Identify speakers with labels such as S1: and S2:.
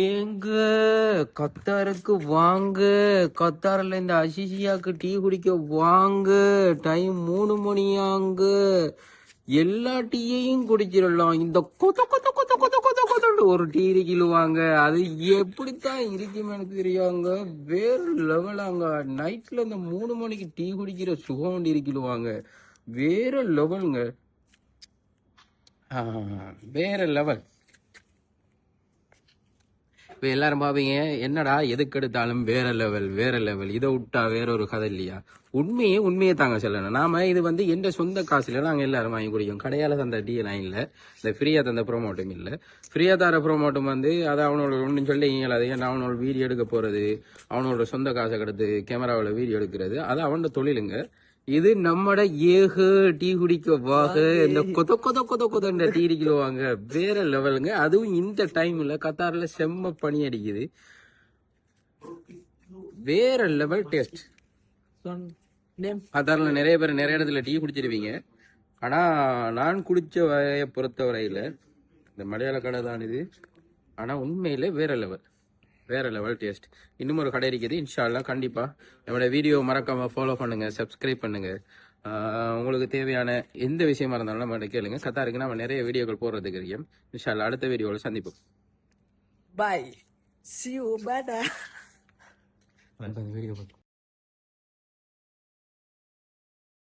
S1: ஏங்க கத்தாருக்கு வாங்க, கத்தாரில் இந்த அசிசியாக்கு டீ குடிக்க வாங்க. டைம் 3 மணியாங்க. எல்லா டீயையும் குடிச்சிடலாம். இந்த கொத்த கொத்த கொத்த கொத்த கொத்த கொத்த ஒரு டீ கிழுவாங்க. அது எப்படித்தான் இருக்குமே எனக்கு தெரியாங்க. வேற லெவலாங்க. நைட்ல இந்த 3 மணிக்கு டீ குடிக்கிற சுகம் இருக்கிடுவாங்க. வேற லெவலுங்க. வேற லெவல். இப்போ எல்லாரும் பாப்பீங்க, என்னடா எதுக்கு எடுத்தாலும் வேற லெவல் வேற லெவல், இதை விட்டா வேற ஒரு கதை இல்லையா? உண்மையே தாங்க சொல்லணும். நாம இது வந்து எந்த சொந்த காசுல நாங்க எல்லாரும் வாங்கி குடிக்கும். கடையால தந்த டீ நான் இல்லை, இந்த ஃப்ரீயா தந்த ப்ரோமோட்டும் இல்லை. ஃப்ரீயா தர ப்ரோமோட்டும் வந்து அதை அவனோட ஒன்றும் சொல்லி அது ஏன்னா அவனோட வீடியோ எடுக்க போறது, அவனோட சொந்த காசை கெடுத்து கேமராவில் வீடியோ எடுக்கிறது, அது அவனோட தொழிலுங்க. இது நம்மட ஏக டீ குடிக்க வாக, இந்த கொத கொத கொத கொத டீ குடிக்குவாங்க. வேற லெவலுங்க. அதுவும் இந்த டைம்ல கத்தார்ல செம்ம பனி அடிக்குது. வேற லெவல் டேஸ்ட். கத்தார்ல நிறைய பேர் நிறைய இடத்துல டீ குடிச்சிருவீங்க. ஆனா நான் குடிச்ச வகையை பொறுத்தவரையில இந்த மலையாள கடை தான் இது. ஆனா உண்மையில வேற லெவல் வேற லெவல் டேஸ்ட். இன்னும் ஒரு கடை இருக்குது. இன்ஷா அல்லாஹ் கண்டிப்பா நம்மளோட வீடியோ மறக்காம ஃபாலோ பண்ணுங்க, சப்ஸ்கிரைப் பண்ணுங்க. உங்களுக்கு தேவையான எந்த விஷயமா இருந்தாலும் நம்ம கேளுங்க. கத்தாருக்கு நம்ம நிறைய வீடியோக்கள் போடுறதுக்கு இருக்கோம். இன்ஷா அல்லாஹ் அடுத்த வீடியோவில் சந்திப்போம்.
S2: Bye. See you. Bye.
S1: Video